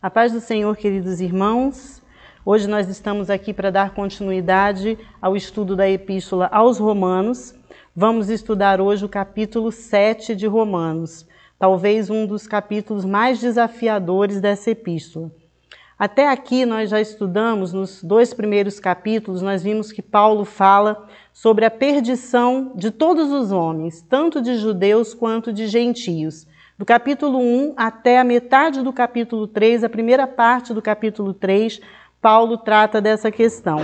A paz do Senhor, queridos irmãos. Hoje nós estamos aqui para dar continuidade ao estudo da Epístola aos Romanos. Vamos estudar hoje o capítulo 7 de Romanos, talvez um dos capítulos mais desafiadores dessa epístola. Até aqui nós já estudamos, nos 2 primeiros capítulos, nós vimos que Paulo fala sobre a perdição de todos os homens, tanto de judeus quanto de gentios. Do capítulo 1 até a metade do capítulo 3, a primeira parte do capítulo 3, Paulo trata dessa questão.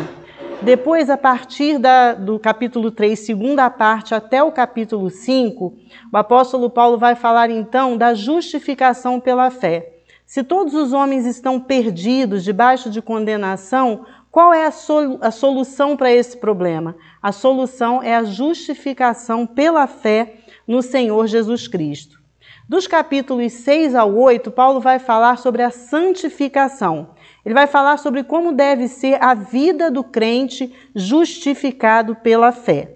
Depois, a partir do capítulo 3, segunda parte, até o capítulo 5, o apóstolo Paulo vai falar então da justificação pela fé. Se todos os homens estão perdidos, debaixo de condenação, qual é a solução para esse problema? A solução é a justificação pela fé no Senhor Jesus Cristo. Dos capítulos 6 ao 8, Paulo vai falar sobre a santificação. Ele vai falar sobre como deve ser a vida do crente justificado pela fé.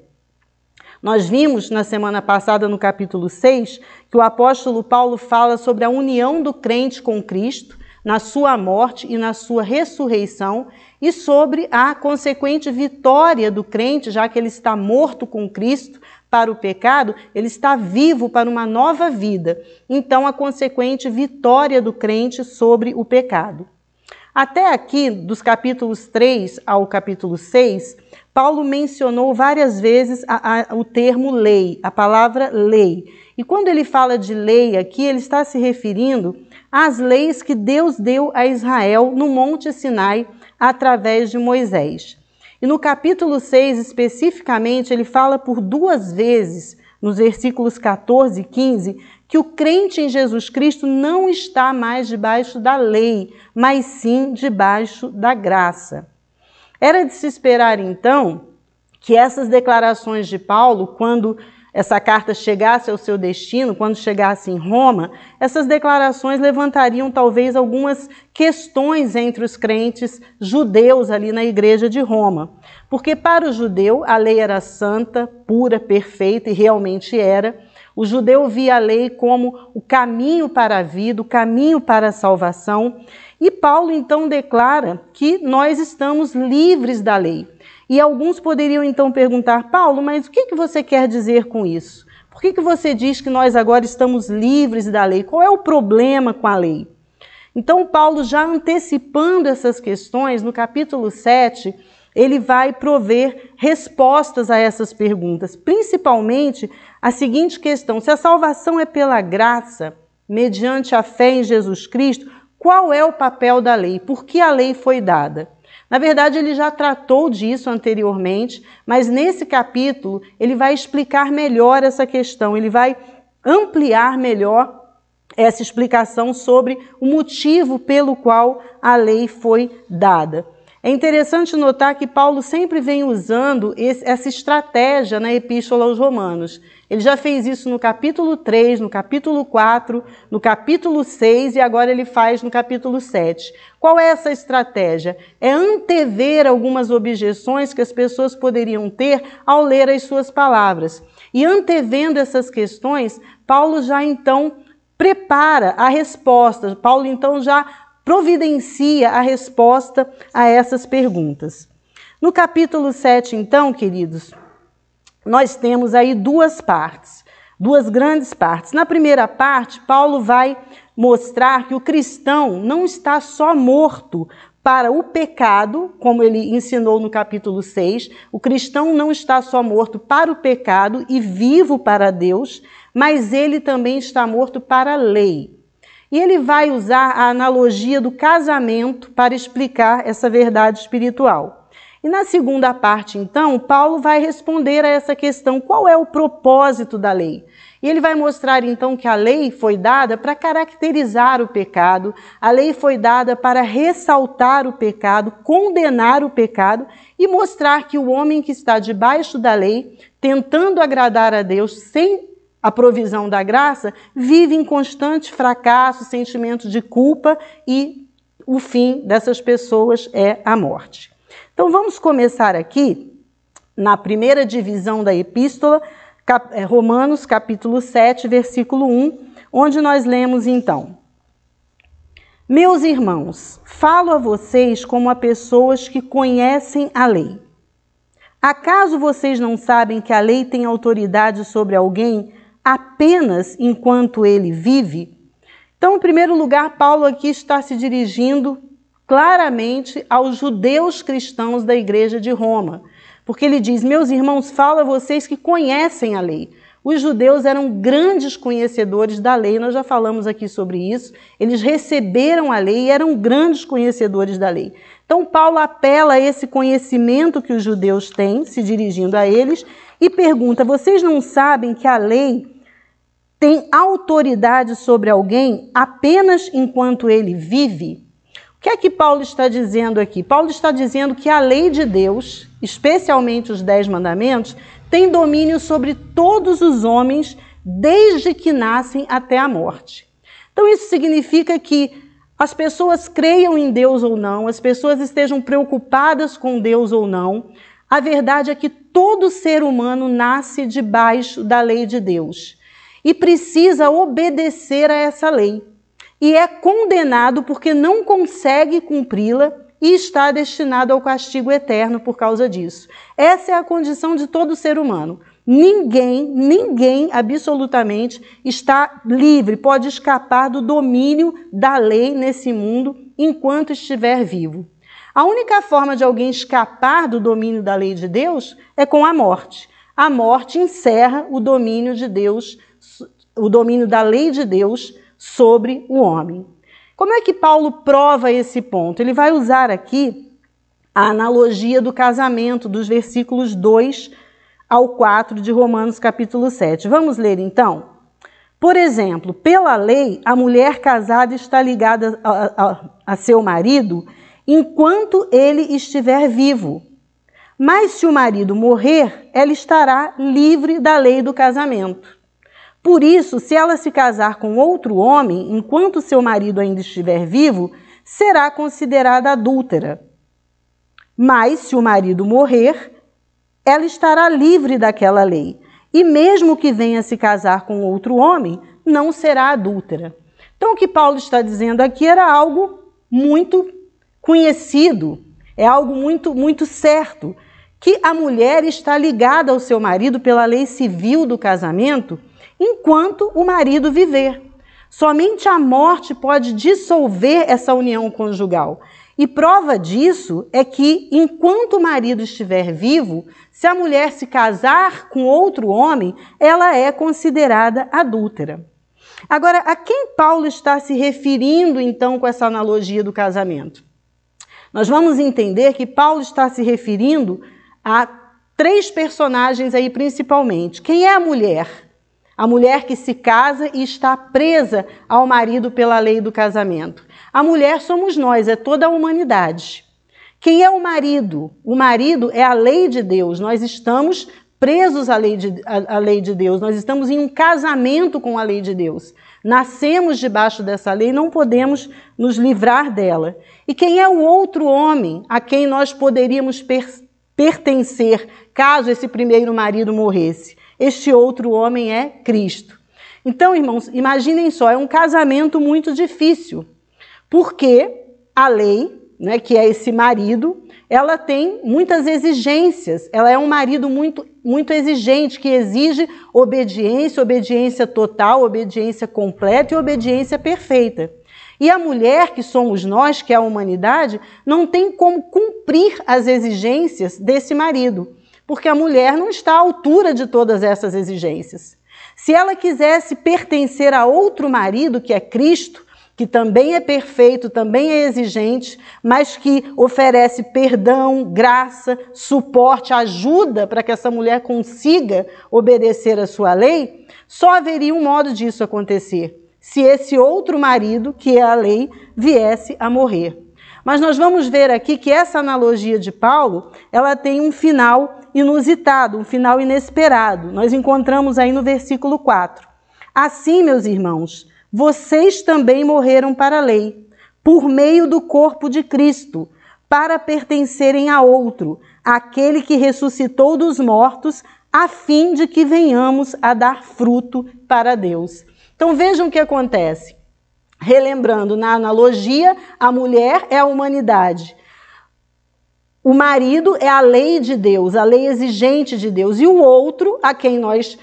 Nós vimos na semana passada, no capítulo 6, que o apóstolo Paulo fala sobre a união do crente com Cristo, na sua morte e na sua ressurreição, e sobre a consequente vitória do crente, já que ele está morto com Cristo para o pecado, ele está vivo para uma nova vida. Então, a consequente vitória do crente sobre o pecado. Até aqui, dos capítulos 3 ao capítulo 6, Paulo mencionou várias vezes o termo lei, a palavra lei. E quando ele fala de lei aqui, ele está se referindo às leis que Deus deu a Israel no Monte Sinai através de Moisés. E no capítulo 6, especificamente, ele fala por 2 vezes, nos versículos 14 e 15, que o crente em Jesus Cristo não está mais debaixo da lei, mas sim debaixo da graça. Era de se esperar, então, que essas declarações de Paulo, quando essa carta chegasse ao seu destino, quando chegasse em Roma, essas declarações levantariam talvez algumas questões entre os crentes judeus ali na igreja de Roma. Porque para o judeu a lei era santa, pura, perfeita, e realmente era. O judeu via a lei como o caminho para a vida, o caminho para a salvação. E Paulo então declara que nós estamos livres da lei. E alguns poderiam então perguntar: Paulo, mas o que você quer dizer com isso? Por que você diz que nós agora estamos livres da lei? Qual é o problema com a lei? Então Paulo, já antecipando essas questões, no capítulo 7, ele vai prover respostas a essas perguntas, principalmente a seguinte questão: se a salvação é pela graça, mediante a fé em Jesus Cristo, qual é o papel da lei? Por que a lei foi dada? Na verdade, ele já tratou disso anteriormente, mas nesse capítulo ele vai explicar melhor essa questão, ele vai ampliar melhor essa explicação sobre o motivo pelo qual a lei foi dada. É interessante notar que Paulo sempre vem usando essa estratégia na Epístola aos Romanos. Ele já fez isso no capítulo 3, no capítulo 4, no capítulo 6 e agora ele faz no capítulo 7. Qual é essa estratégia? É antever algumas objeções que as pessoas poderiam ter ao ler as suas palavras. E antevendo essas questões, Paulo já então prepara a resposta. Paulo então já providencia a resposta a essas perguntas. No capítulo 7, então, queridos, nós temos aí 2 partes, 2 grandes partes. Na primeira parte, Paulo vai mostrar que o cristão não está só morto para o pecado, como ele ensinou no capítulo 6, o cristão não está só morto para o pecado e vivo para Deus, mas ele também está morto para a lei. E ele vai usar a analogia do casamento para explicar essa verdade espiritual. E na segunda parte, então, Paulo vai responder a essa questão: qual é o propósito da lei? E ele vai mostrar, então, que a lei foi dada para caracterizar o pecado, a lei foi dada para ressaltar o pecado, condenar o pecado e mostrar que o homem que está debaixo da lei, tentando agradar a Deus sem a provisão da graça, vive em constante fracasso, sentimento de culpa e o fim dessas pessoas é a morte. Então vamos começar aqui na primeira divisão da epístola, Romanos capítulo 7, versículo 1, onde nós lemos então: Meus irmãos, falo a vocês como a pessoas que conhecem a lei. Acaso vocês não sabem que a lei tem autoridade sobre alguém apenas enquanto ele vive? Então, em primeiro lugar, Paulo aqui está se dirigindo claramente aos judeus cristãos da igreja de Roma, porque ele diz, meus irmãos, falo a vocês que conhecem a lei. Os judeus eram grandes conhecedores da lei, nós já falamos aqui sobre isso, eles receberam a lei e eram grandes conhecedores da lei. Então Paulo apela a esse conhecimento que os judeus têm, se dirigindo a eles, e pergunta, vocês não sabem que a lei tem autoridade sobre alguém apenas enquanto ele vive? O que é que Paulo está dizendo aqui? Paulo está dizendo que a lei de Deus, especialmente os 10 mandamentos, tem domínio sobre todos os homens desde que nascem até a morte. Então isso significa que as pessoas creiam em Deus ou não, as pessoas estejam preocupadas com Deus ou não, a verdade é que todo ser humano nasce debaixo da lei de Deus e precisa obedecer a essa lei. E é condenado porque não consegue cumpri-la e está destinado ao castigo eterno por causa disso. Essa é a condição de todo ser humano. Ninguém absolutamente está livre, pode escapar do domínio da lei nesse mundo enquanto estiver vivo. A única forma de alguém escapar do domínio da lei de Deus é com a morte. A morte encerra o domínio de Deus, o domínio da lei de Deus sobre o homem. Como é que Paulo prova esse ponto? Ele vai usar aqui a analogia do casamento, dos versículos 2 ao 4 de Romanos capítulo 7. Vamos ler então? Por exemplo, pela lei, a mulher casada está ligada a seu marido enquanto ele estiver vivo. Mas se o marido morrer, ela estará livre da lei do casamento. Por isso, se ela se casar com outro homem, enquanto seu marido ainda estiver vivo, será considerada adúltera. Mas, se o marido morrer, ela estará livre daquela lei. E mesmo que venha se casar com outro homem, não será adúltera. Então, o que Paulo está dizendo aqui era algo muito conhecido, é algo muito certo, que a mulher está ligada ao seu marido pela lei civil do casamento, enquanto o marido viver. Somente a morte pode dissolver essa união conjugal. E prova disso é que, enquanto o marido estiver vivo, se a mulher se casar com outro homem, ela é considerada adúltera. Agora, a quem Paulo está se referindo, então, com essa analogia do casamento? Nós vamos entender que Paulo está se referindo a 3 personagens aí, principalmente. Quem é a mulher? A mulher que se casa e está presa ao marido pela lei do casamento. A mulher somos nós, é toda a humanidade. Quem é o marido? O marido é a lei de Deus. Nós estamos presos à lei de Deus. Nós estamos em um casamento com a lei de Deus. Nascemos debaixo dessa lei, não podemos nos livrar dela. E quem é o outro homem a quem nós poderíamos pertencer caso esse primeiro marido morresse? Este outro homem é Cristo. Então, irmãos, imaginem só, é um casamento muito difícil, porque a lei, né, que é esse marido, ela tem muitas exigências, ela é um marido muito exigente, que exige obediência total, obediência completa e obediência perfeita. E a mulher, que somos nós, que é a humanidade, não tem como cumprir as exigências desse marido, porque a mulher não está à altura de todas essas exigências. Se ela quisesse pertencer a outro marido, que é Cristo, que também é perfeito, também é exigente, mas que oferece perdão, graça, suporte, ajuda para que essa mulher consiga obedecer a sua lei, só haveria um modo disso acontecer, se esse outro marido, que é a lei, viesse a morrer. Mas nós vamos ver aqui que essa analogia de Paulo, ela tem um final inusitado, um final inesperado. Nós encontramos aí no versículo 4. Assim, meus irmãos, vocês também morreram para a lei, por meio do corpo de Cristo, para pertencerem a outro, aquele que ressuscitou dos mortos, a fim de que venhamos a dar fruto para Deus. Então vejam o que acontece. Relembrando, na analogia, a mulher é a humanidade. O marido é a lei de Deus, a lei exigente de Deus. E o outro, a quem nós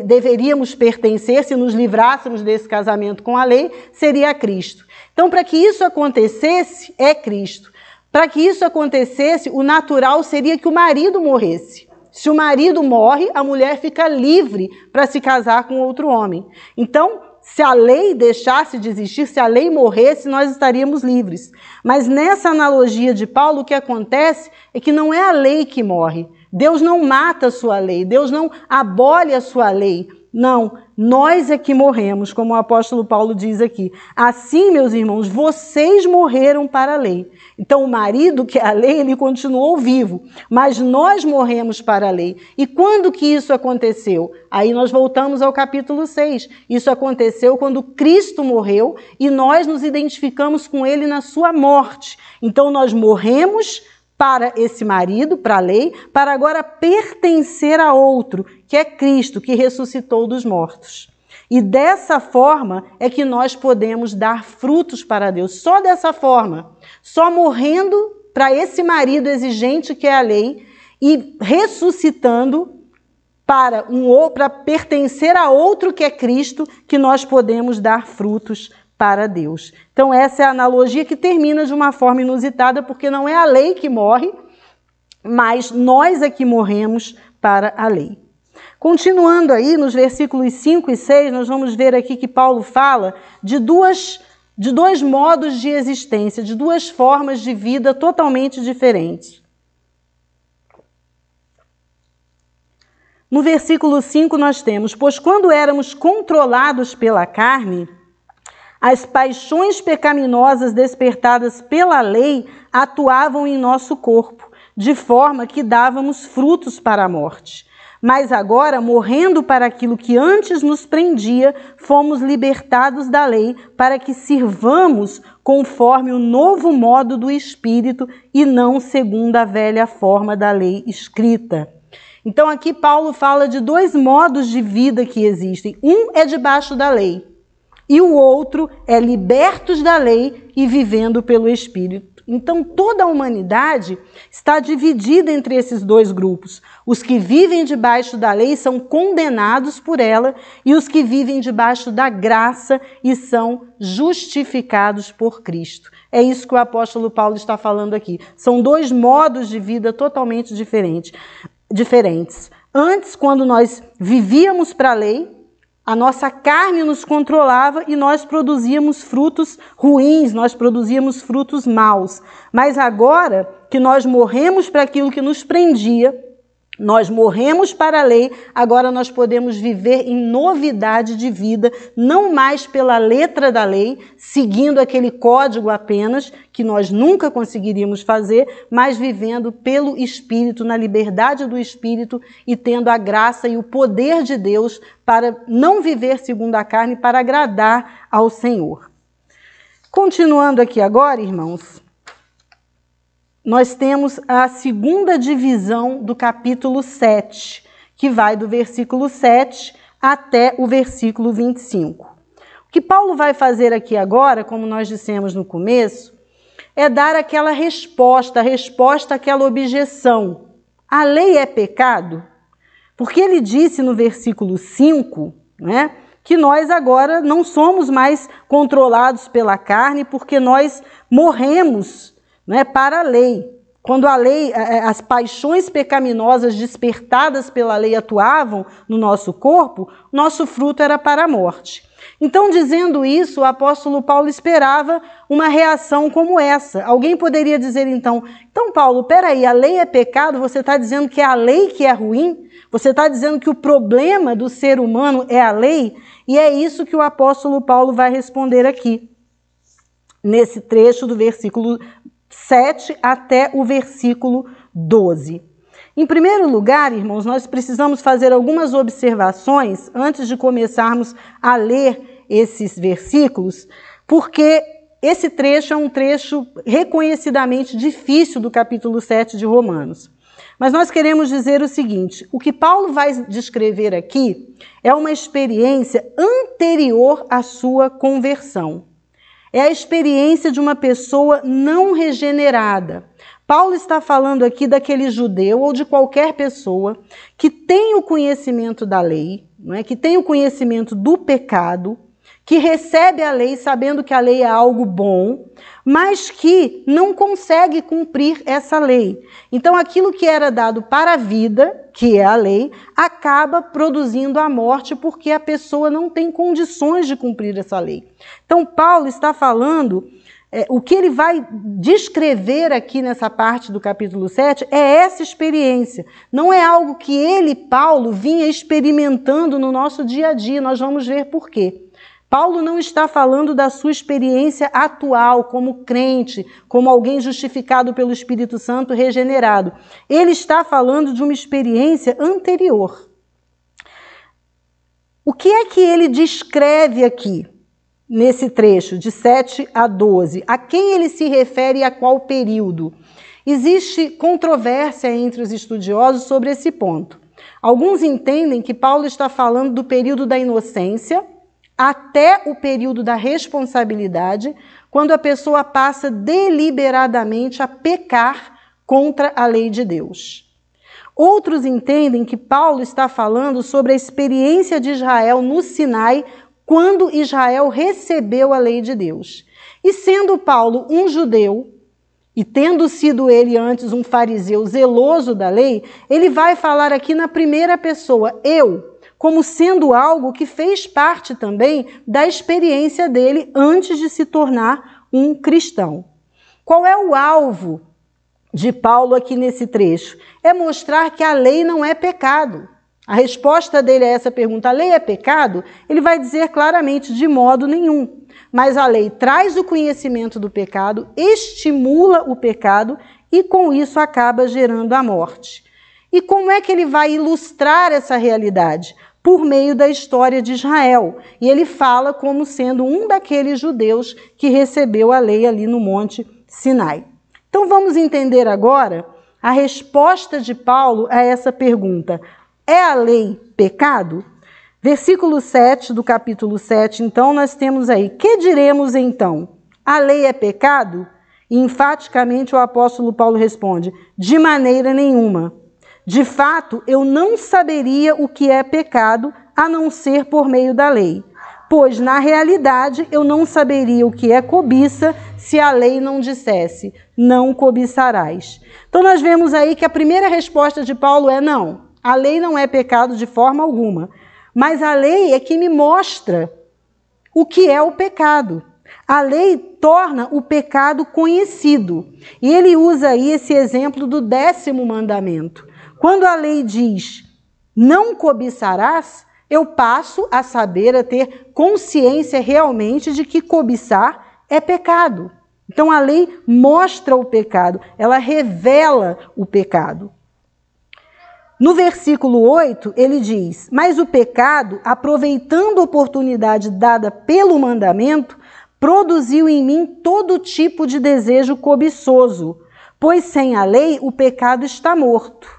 deveríamos pertencer, se nos livrássemos desse casamento com a lei, seria Cristo. Então, para que isso acontecesse, é Cristo. Para que isso acontecesse, o natural seria que o marido morresse. Se o marido morre, a mulher fica livre para se casar com outro homem. Então, se a lei deixasse de existir, se a lei morresse, nós estaríamos livres. Mas nessa analogia de Paulo, o que acontece é que não é a lei que morre. Deus não mata a sua lei, Deus não abole a sua lei. Não, nós é que morremos, como o apóstolo Paulo diz aqui. Assim, meus irmãos, vocês morreram para a lei. Então, o marido, que é a lei, ele continuou vivo, mas nós morremos para a lei. E quando que isso aconteceu? Aí nós voltamos ao capítulo 6. Isso aconteceu quando Cristo morreu e nós nos identificamos com ele na sua morte. Então, nós morremos para esse marido, para a lei, para agora pertencer a outro, que é Cristo, que ressuscitou dos mortos. E dessa forma é que nós podemos dar frutos para Deus. Só dessa forma, só morrendo para esse marido exigente que é a lei e ressuscitando para pertencer a outro que é Cristo, que nós podemos dar frutos para Deus. Então essa é a analogia que termina de uma forma inusitada, porque não é a lei que morre, mas nós é que morremos para a lei. Continuando aí, nos versículos 5 e 6, nós vamos ver aqui que Paulo fala de dois modos de existência, de duas formas de vida totalmente diferentes. No versículo 5 nós temos: pois quando éramos controlados pela carne, as paixões pecaminosas despertadas pela lei atuavam em nosso corpo, de forma que dávamos frutos para a morte. Mas agora, morrendo para aquilo que antes nos prendia, fomos libertados da lei para que sirvamos conforme o novo modo do Espírito e não segundo a velha forma da lei escrita. Então aqui Paulo fala de dois modos de vida que existem. Um é debaixo da lei e o outro é libertos da lei e vivendo pelo Espírito. Então toda a humanidade está dividida entre esses dois grupos. Os que vivem debaixo da lei são condenados por ela e os que vivem debaixo da graça e são justificados por Cristo. É isso que o apóstolo Paulo está falando aqui. São dois modos de vida totalmente diferentes. Antes, quando nós vivíamos para a lei, a nossa carne nos controlava e nós produzíamos frutos ruins, nós produzíamos frutos maus. Mas agora que nós morremos para aquilo que nos prendia, nós morremos para a lei, agora nós podemos viver em novidade de vida, não mais pela letra da lei, seguindo aquele código apenas, que nós nunca conseguiríamos fazer, mas vivendo pelo Espírito, na liberdade do Espírito e tendo a graça e o poder de Deus para não viver segundo a carne, para agradar ao Senhor. Continuando aqui agora, irmãos, nós temos a segunda divisão do capítulo 7, que vai do versículo 7 até o versículo 25. O que Paulo vai fazer aqui agora, como nós dissemos no começo, é dar aquela resposta, a resposta àquela objeção. A lei é pecado? Porque ele disse no versículo 5, né, que nós agora não somos mais controlados pela carne, porque nós morremos, né, para a lei. Quando a lei, as paixões pecaminosas despertadas pela lei atuavam no nosso corpo, nosso fruto era para a morte. Então, dizendo isso, o apóstolo Paulo esperava uma reação como essa. Alguém poderia dizer então Paulo, peraí, a lei é pecado? Você está dizendo que é a lei que é ruim? Você está dizendo que o problema do ser humano é a lei? E é isso que o apóstolo Paulo vai responder aqui, nesse trecho do versículo 7 até o versículo 12. Em primeiro lugar, irmãos, nós precisamos fazer algumas observações antes de começarmos a ler esses versículos, porque esse trecho é um trecho reconhecidamente difícil do capítulo 7 de Romanos. Mas nós queremos dizer o seguinte, o que Paulo vai descrever aqui é uma experiência anterior à sua conversão. É a experiência de uma pessoa não regenerada. Paulo está falando aqui daquele judeu ou de qualquer pessoa que tem o conhecimento da lei, não é? Que tem o conhecimento do pecado, que recebe a lei sabendo que a lei é algo bom, mas que não consegue cumprir essa lei. Então aquilo que era dado para a vida, que é a lei, acaba produzindo a morte porque a pessoa não tem condições de cumprir essa lei. Então Paulo está falando, o que ele vai descrever aqui nessa parte do capítulo 7 é essa experiência. Não é algo que ele, Paulo, vinha experimentando no nosso dia a dia, nós vamos ver por quê. Paulo não está falando da sua experiência atual como crente, como alguém justificado pelo Espírito Santo, regenerado. Ele está falando de uma experiência anterior. O que é que ele descreve aqui, nesse trecho, de 7 a 12? A quem ele se refere e a qual período? Existe controvérsia entre os estudiosos sobre esse ponto. Alguns entendem que Paulo está falando do período da inocência, até o período da responsabilidade, quando a pessoa passa deliberadamente a pecar contra a lei de Deus. Outros entendem que Paulo está falando sobre a experiência de Israel no Sinai, quando Israel recebeu a lei de Deus. E sendo Paulo um judeu, e tendo sido ele antes um fariseu zeloso da lei, ele vai falar aqui na primeira pessoa, eu, como sendo algo que fez parte também da experiência dele antes de se tornar um cristão. Qual é o alvo de Paulo aqui nesse trecho? É mostrar que a lei não é pecado. A resposta dele a essa pergunta, a lei é pecado? Ele vai dizer claramente, de modo nenhum. Mas a lei traz o conhecimento do pecado, estimula o pecado e com isso acaba gerando a morte. E como é que ele vai ilustrar essa realidade? Por meio da história de Israel. E ele fala como sendo um daqueles judeus que recebeu a lei ali no Monte Sinai. Então vamos entender agora a resposta de Paulo a essa pergunta. É a lei pecado? Versículo 7 do capítulo 7, então nós temos aí, que diremos então? A lei é pecado? E enfaticamente o apóstolo Paulo responde, de maneira nenhuma. De fato, eu não saberia o que é pecado a não ser por meio da lei, pois na realidade eu não saberia o que é cobiça se a lei não dissesse, não cobiçarás. Então nós vemos aí que a primeira resposta de Paulo é não, a lei não é pecado de forma alguma, mas a lei é que me mostra o que é o pecado. A lei torna o pecado conhecido. E ele usa aí esse exemplo do 10º mandamento. Quando a lei diz, não cobiçarás, eu passo a saber, a ter consciência realmente de que cobiçar é pecado. Então a lei mostra o pecado, ela revela o pecado. No versículo 8, ele diz, mas o pecado, aproveitando a oportunidade dada pelo mandamento, produziu em mim todo tipo de desejo cobiçoso, pois sem a lei o pecado está morto.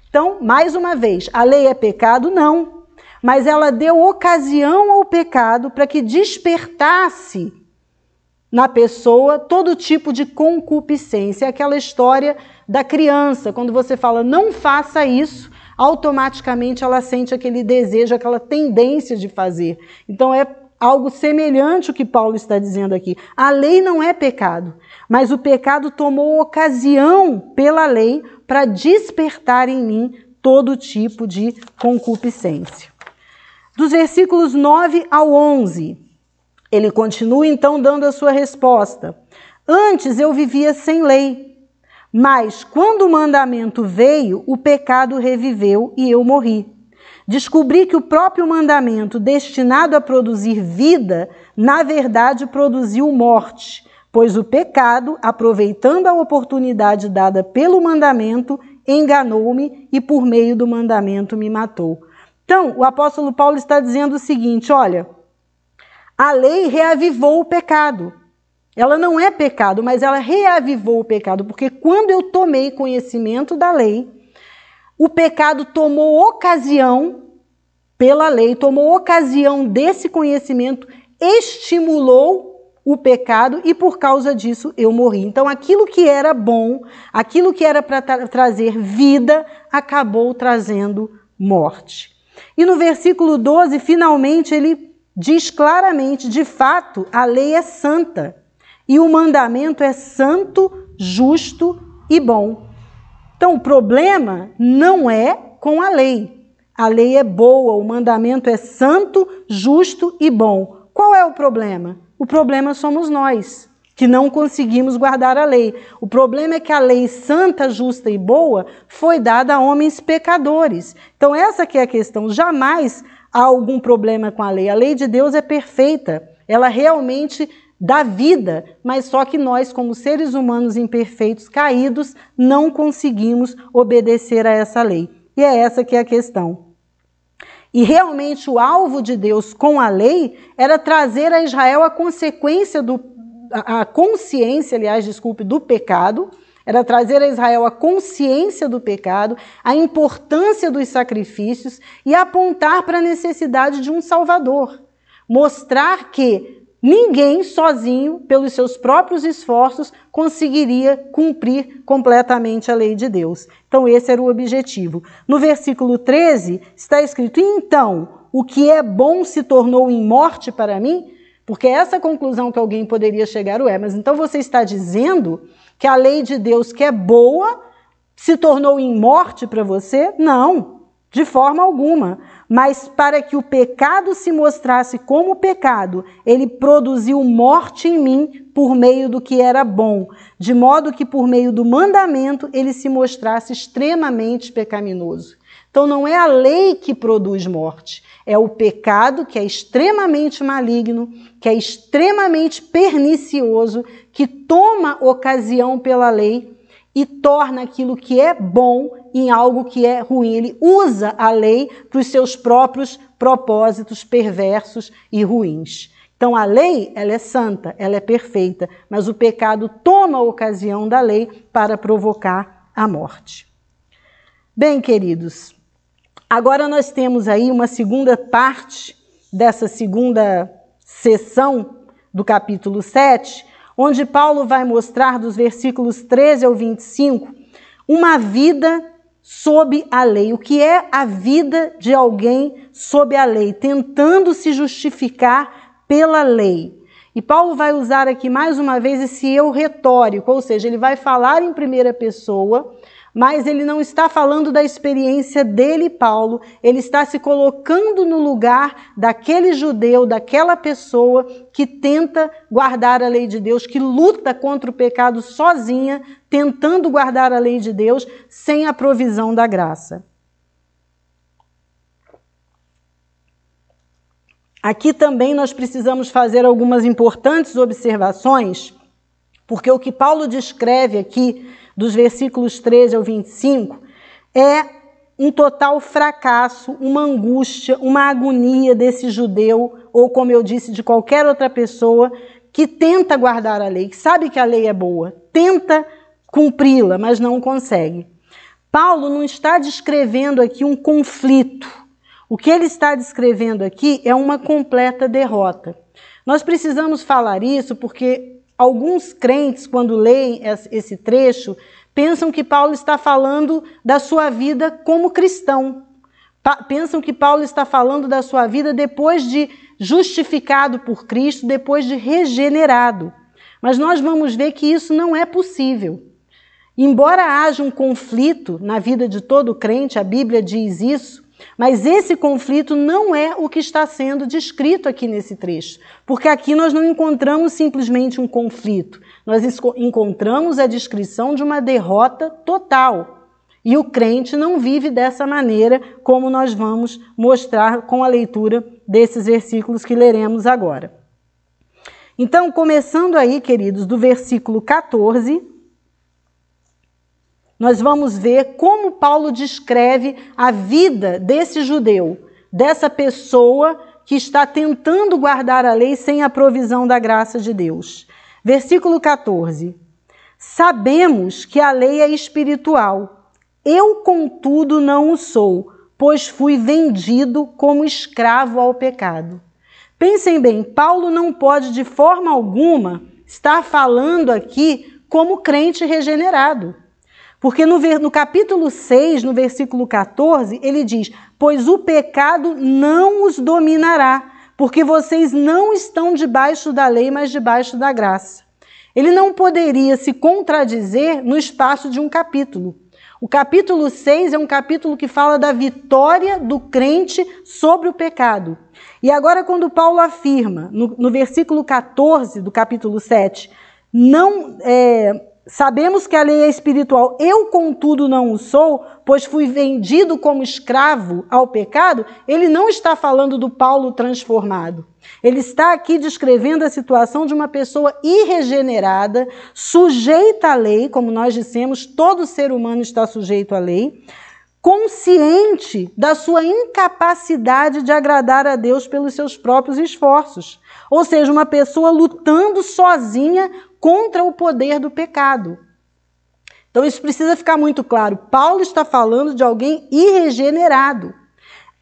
Então, mais uma vez, a lei é pecado? Não. Mas ela deu ocasião ao pecado para que despertasse na pessoa todo tipo de concupiscência. É aquela história da criança, quando você fala não faça isso, automaticamente ela sente aquele desejo, aquela tendência de fazer. Então é algo semelhante ao que Paulo está dizendo aqui. A lei não é pecado, mas o pecado tomou ocasião pela lei para despertar em mim todo tipo de concupiscência. Dos versículos 9 ao 11, ele continua então dando a sua resposta. Antes eu vivia sem lei, mas quando o mandamento veio, o pecado reviveu e eu morri. Descobri que o próprio mandamento, destinado a produzir vida, na verdade produziu morte, pois o pecado, aproveitando a oportunidade dada pelo mandamento, enganou-me e por meio do mandamento me matou. Então, o apóstolo Paulo está dizendo o seguinte, olha, a lei reavivou o pecado. Ela não é pecado, mas ela reavivou o pecado, porque quando eu tomei conhecimento da lei, o pecado tomou ocasião pela lei, tomou ocasião desse conhecimento, estimulou o pecado e por causa disso eu morri. Então aquilo que era bom, aquilo que era para trazer vida, acabou trazendo morte. E no versículo 12, finalmente, ele diz claramente, de fato, a lei é santa e o mandamento é santo, justo e bom. Então o problema não é com a lei. A lei é boa, o mandamento é santo, justo e bom. Qual é o problema? O problema somos nós, que não conseguimos guardar a lei. O problema é que a lei santa, justa e boa foi dada a homens pecadores. Então essa que é a questão. Jamais há algum problema com a lei. A lei de Deus é perfeita. Ela realmente dá vida, mas só que nós, como seres humanos imperfeitos, caídos, não conseguimos obedecer a essa lei. E é essa que é a questão. E realmente o alvo de Deus com a lei era trazer a Israel a consciência, do pecado, era trazer a Israel a consciência do pecado, a importância dos sacrifícios e apontar para a necessidade de um Salvador. Mostrar que ninguém sozinho, pelos seus próprios esforços, conseguiria cumprir completamente a lei de Deus. Então esse era o objetivo. No versículo 13 está escrito: então, o que é bom se tornou em morte para mim? Porque essa conclusão que alguém poderia chegar, mas então você está dizendo que a lei de Deus que é boa se tornou em morte para você? Não, de forma alguma. Mas para que o pecado se mostrasse como pecado, ele produziu morte em mim por meio do que era bom, de modo que por meio do mandamento ele se mostrasse extremamente pecaminoso. Então não é a lei que produz morte, é o pecado que é extremamente maligno, que é extremamente pernicioso, que toma ocasião pela lei e torna aquilo que é bom em algo que é ruim. Ele usa a lei para os seus próprios propósitos perversos e ruins. Então a lei, ela é santa, ela é perfeita, mas o pecado toma a ocasião da lei para provocar a morte. Bem, queridos, agora nós temos aí uma segunda parte dessa segunda sessão do capítulo 7, onde Paulo vai mostrar dos versículos 13 ao 25 uma vida sob a lei. O que é a vida de alguém sob a lei, tentando se justificar pela lei. E Paulo vai usar aqui mais uma vez esse eu retórico, ou seja, ele vai falar em primeira pessoa, mas ele não está falando da experiência dele, Paulo, ele está se colocando no lugar daquele judeu, daquela pessoa que tenta guardar a lei de Deus, que luta contra o pecado sozinha, tentando guardar a lei de Deus sem a provisão da graça. Aqui também nós precisamos fazer algumas importantes observações, porque o que Paulo descreve aqui, dos versículos 13 ao 25, é um total fracasso, uma angústia, uma agonia desse judeu, ou como eu disse, de qualquer outra pessoa que tenta guardar a lei, que sabe que a lei é boa, tenta cumpri-la, mas não consegue. Paulo não está descrevendo aqui um conflito. O que ele está descrevendo aqui é uma completa derrota. Nós precisamos falar isso porque alguns crentes, quando leem esse trecho, pensam que Paulo está falando da sua vida como cristão. Pensam que Paulo está falando da sua vida depois de justificado por Cristo, depois de regenerado. Mas nós vamos ver que isso não é possível. Embora haja um conflito na vida de todo crente, a Bíblia diz isso, mas esse conflito não é o que está sendo descrito aqui nesse trecho, porque aqui nós não encontramos simplesmente um conflito, nós encontramos a descrição de uma derrota total. E o crente não vive dessa maneira, como nós vamos mostrar com a leitura desses versículos que leremos agora. Então, começando aí, queridos, do versículo 14... nós vamos ver como Paulo descreve a vida desse judeu, dessa pessoa que está tentando guardar a lei sem a provisão da graça de Deus. Versículo 14. Sabemos que a lei é espiritual. Eu, contudo, não o sou, pois fui vendido como escravo ao pecado. Pensem bem, Paulo não pode de forma alguma estar falando aqui como crente regenerado. Porque no capítulo 6, no versículo 14, ele diz: pois o pecado não os dominará, porque vocês não estão debaixo da lei, mas debaixo da graça. Ele não poderia se contradizer no espaço de um capítulo. O capítulo 6 é um capítulo que fala da vitória do crente sobre o pecado. E agora, quando Paulo afirma, no versículo 14 do capítulo 7, sabemos que a lei é espiritual, eu, contudo, não o sou, pois fui vendido como escravo ao pecado, ele não está falando do Paulo transformado. Ele está aqui descrevendo a situação de uma pessoa irregenerada, sujeita à lei, como nós dissemos, todo ser humano está sujeito à lei, consciente da sua incapacidade de agradar a Deus pelos seus próprios esforços. Ou seja, uma pessoa lutando sozinha contra o poder do pecado. Então isso precisa ficar muito claro. Paulo está falando de alguém irregenerado.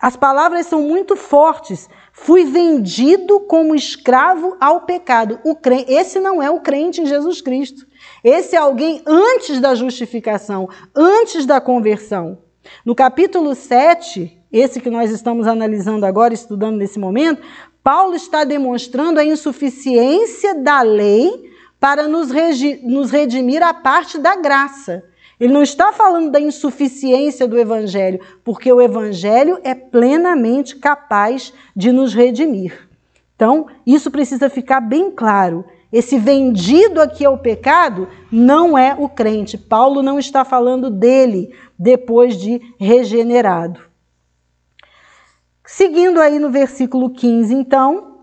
As palavras são muito fortes. Fui vendido como escravo ao pecado. Esse não é o crente em Jesus Cristo. Esse é alguém antes da justificação, antes da conversão. No capítulo 7, esse que nós estamos analisando agora, estudando nesse momento, Paulo está demonstrando a insuficiência da lei para nos redimir a parte da graça. Ele não está falando da insuficiência do Evangelho, porque o Evangelho é plenamente capaz de nos redimir. Então, isso precisa ficar bem claro. Esse vendido aqui ao pecado não é o crente. Paulo não está falando dele depois de regenerado. Seguindo aí no versículo 15, então,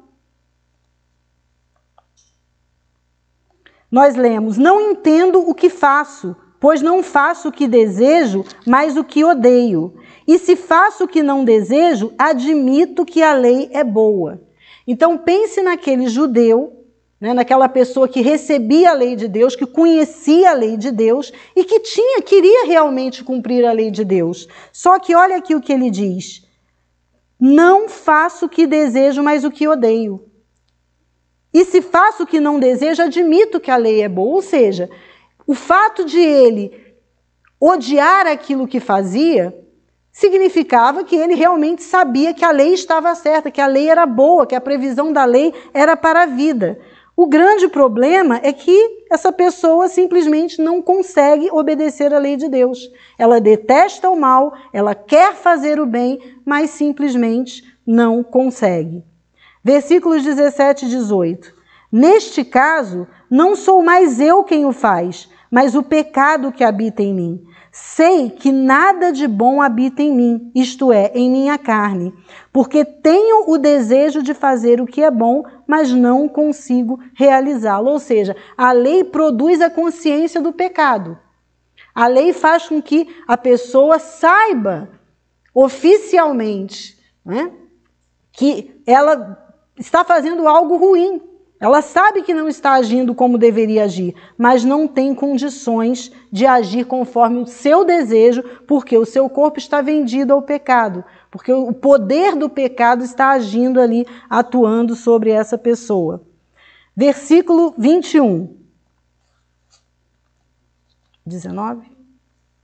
nós lemos: não entendo o que faço, pois não faço o que desejo, mas o que odeio. E se faço o que não desejo, admito que a lei é boa. Então pense naquele judeu, naquela pessoa que recebia a lei de Deus, que conhecia a lei de Deus e que queria realmente cumprir a lei de Deus. Só que olha aqui o que ele diz: não faço o que desejo, mas o que odeio. E se faço o que não desejo, admito que a lei é boa. Ou seja, o fato de ele odiar aquilo que fazia significava que ele realmente sabia que a lei estava certa, que a lei era boa, que a previsão da lei era para a vida. O grande problema é que essa pessoa simplesmente não consegue obedecer à lei de Deus. Ela detesta o mal, ela quer fazer o bem, mas simplesmente não consegue. Versículos 17 e 18. Neste caso, não sou mais eu quem o faz, mas o pecado que habita em mim. Sei que nada de bom habita em mim, isto é, em minha carne, porque tenho o desejo de fazer o que é bom, mas não consigo realizá-lo. Ou seja, a lei produz a consciência do pecado. A lei faz com que a pessoa saiba oficialmente, que ela está fazendo algo ruim. Ela sabe que não está agindo como deveria agir, mas não tem condições de agir conforme o seu desejo, porque o seu corpo está vendido ao pecado, porque o poder do pecado está agindo ali, atuando sobre essa pessoa. Versículo 21. 19?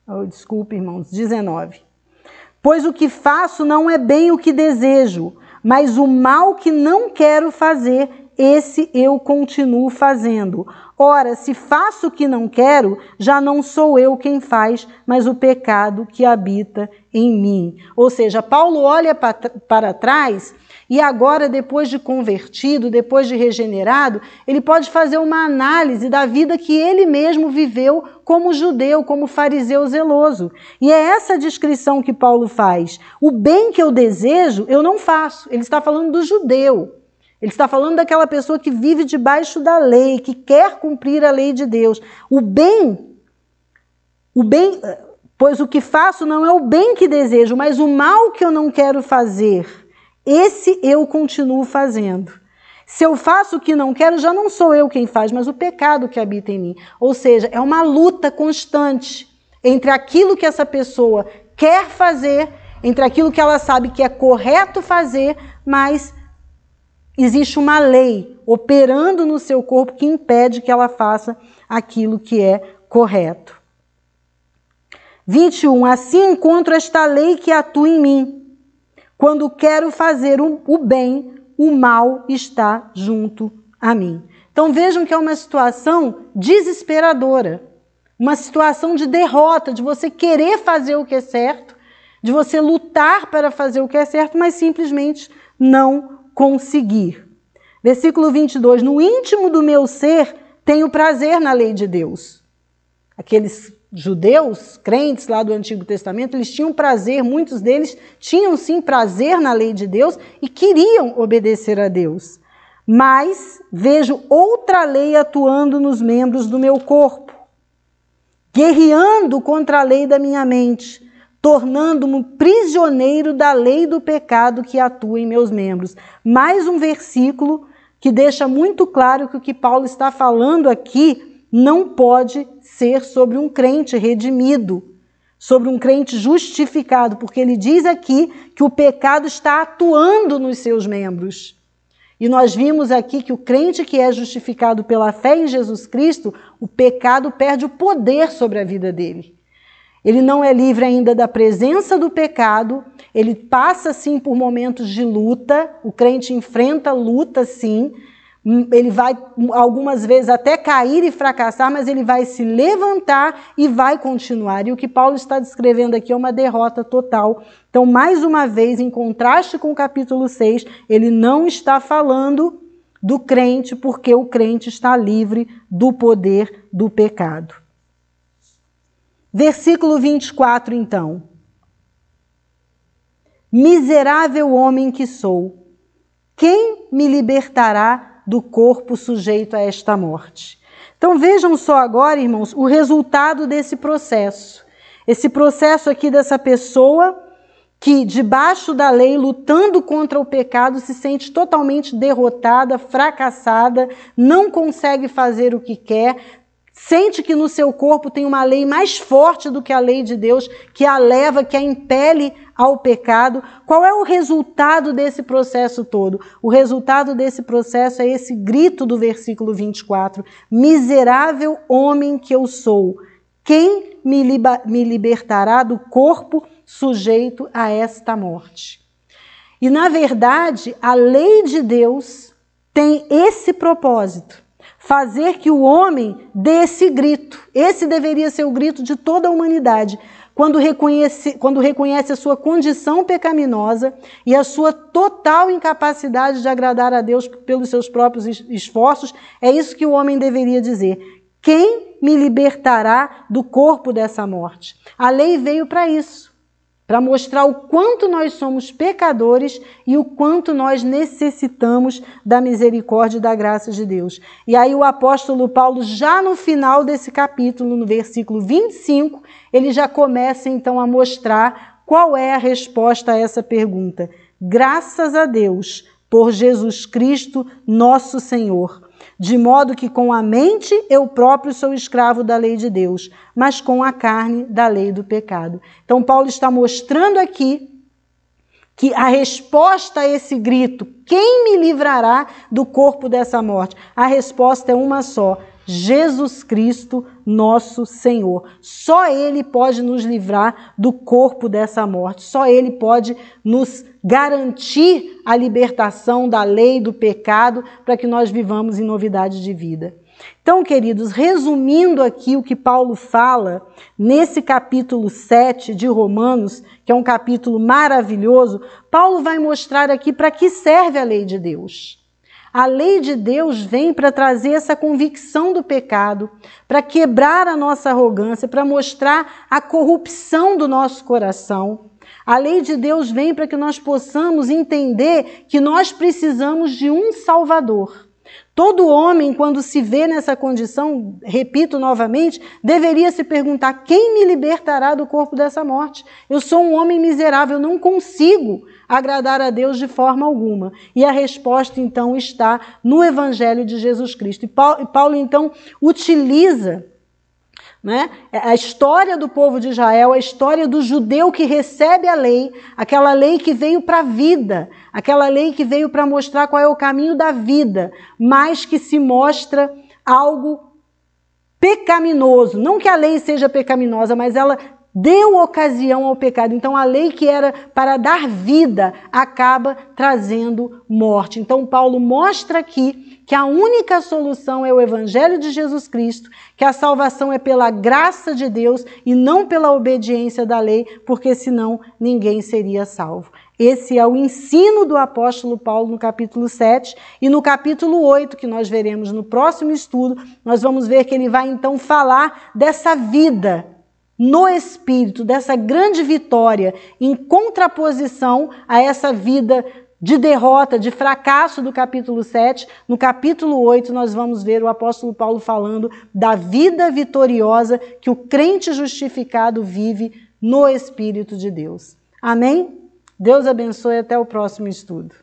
Oh, desculpe, irmãos, 19. Pois o que faço não é bem o que desejo, mas o mal que não quero fazer, esse eu continuo fazendo. Ora, se faço o que não quero, já não sou eu quem faz, mas o pecado que habita em mim. Ou seja, Paulo olha para trás e agora, depois de convertido, depois de regenerado, ele pode fazer uma análise da vida que ele mesmo viveu como judeu, como fariseu zeloso. E é essa descrição que Paulo faz. O bem que eu desejo, eu não faço. Ele está falando do judeu. Ele está falando daquela pessoa que vive debaixo da lei, que quer cumprir a lei de Deus. O bem, pois o que faço não é o bem que desejo, mas o mal que eu não quero fazer, esse eu continuo fazendo. Se eu faço o que não quero, já não sou eu quem faz, mas o pecado que habita em mim. Ou seja, é uma luta constante entre aquilo que essa pessoa quer fazer, entre aquilo que ela sabe que é correto fazer, mas existe uma lei operando no seu corpo que impede que ela faça aquilo que é correto. 21. Assim encontro esta lei que atua em mim. Quando quero fazer o bem, o mal está junto a mim. Então vejam que é uma situação desesperadora, uma situação de derrota, de você querer fazer o que é certo, de você lutar para fazer o que é certo, mas simplesmente não conseguir. Versículo 22. No íntimo do meu ser tenho prazer na lei de Deus. Aqueles judeus, crentes lá do Antigo Testamento, eles tinham prazer, muitos deles tinham sim prazer na lei de Deus e queriam obedecer a Deus. Mas vejo outra lei atuando nos membros do meu corpo, guerreando contra a lei da minha mente, tornando-me prisioneiro da lei do pecado que atua em meus membros. Mais um versículo que deixa muito claro que o que Paulo está falando aqui não pode ser sobre um crente redimido, sobre um crente justificado, porque ele diz aqui que o pecado está atuando nos seus membros. E nós vimos aqui que o crente que é justificado pela fé em Jesus Cristo, o pecado perde o poder sobre a vida dele. Ele não é livre ainda da presença do pecado, ele passa sim por momentos de luta, o crente enfrenta luta sim, ele vai algumas vezes até cair e fracassar, mas ele vai se levantar e vai continuar. E o que Paulo está descrevendo aqui é uma derrota total. Então, mais uma vez, em contraste com o capítulo 6, ele não está falando do crente, porque o crente está livre do poder do pecado. Versículo 24, então. Miserável homem que sou, quem me libertará do corpo sujeito a esta morte? Então vejam só agora, irmãos, o resultado desse processo. Esse processo aqui dessa pessoa que, debaixo da lei, lutando contra o pecado, se sente totalmente derrotada, fracassada, não consegue fazer o que quer, sente que no seu corpo tem uma lei mais forte do que a lei de Deus, que a leva, que a impele ao pecado. Qual é o resultado desse processo todo? O resultado desse processo é esse grito do versículo 24. Miserável homem que eu sou, quem me libertará do corpo sujeito a esta morte? E, na verdade, a lei de Deus tem esse propósito. Fazer que o homem dê esse grito. Esse deveria ser o grito de toda a humanidade. Quando reconhece a sua condição pecaminosa e a sua total incapacidade de agradar a Deus pelos seus próprios esforços, é isso que o homem deveria dizer. Quem me libertará do corpo dessa morte? A lei veio para isso. Para mostrar o quanto nós somos pecadores e o quanto nós necessitamos da misericórdia e da graça de Deus. E aí o apóstolo Paulo, já no final desse capítulo, no versículo 25, ele já começa então a mostrar qual é a resposta a essa pergunta. Graças a Deus por Jesus Cristo, nosso Senhor. De modo que com a mente eu próprio sou escravo da lei de Deus, mas com a carne da lei do pecado. Então Paulo está mostrando aqui que a resposta a esse grito, quem me livrará do corpo dessa morte? A resposta é uma só, Jesus Cristo, nosso Senhor. Só Ele pode nos livrar do corpo dessa morte, só Ele pode nos garantir a libertação da lei, do pecado, para que nós vivamos em novidade de vida. Então, queridos, resumindo aqui o que Paulo fala nesse capítulo 7 de Romanos, que é um capítulo maravilhoso, Paulo vai mostrar aqui para que serve a lei de Deus. A lei de Deus vem para trazer essa convicção do pecado, para quebrar a nossa arrogância, para mostrar a corrupção do nosso coração. A lei de Deus vem para que nós possamos entender que nós precisamos de um Salvador. Todo homem, quando se vê nessa condição, repito novamente, deveria se perguntar: quem me libertará do corpo dessa morte? Eu sou um homem miserável, eu não consigo agradar a Deus de forma alguma. E a resposta, então, está no Evangelho de Jesus Cristo. E Paulo, então, utiliza, né, a história do povo de Israel, a história do judeu que recebe a lei, aquela lei que veio para a vida, aquela lei que veio para mostrar qual é o caminho da vida, mas que se mostra algo pecaminoso. Não que a lei seja pecaminosa, mas ela deu ocasião ao pecado. Então a lei que era para dar vida acaba trazendo morte. Então Paulo mostra aqui que a única solução é o Evangelho de Jesus Cristo, que a salvação é pela graça de Deus e não pela obediência da lei, porque senão ninguém seria salvo. Esse é o ensino do apóstolo Paulo no capítulo 7 e no capítulo 8, que nós veremos no próximo estudo, nós vamos ver que ele vai então falar dessa vida no Espírito, dessa grande vitória em contraposição a essa vida de derrota, de fracasso do capítulo 7, no capítulo 8 nós vamos ver o apóstolo Paulo falando da vida vitoriosa que o crente justificado vive no Espírito de Deus. Amém? Deus abençoe, até o próximo estudo.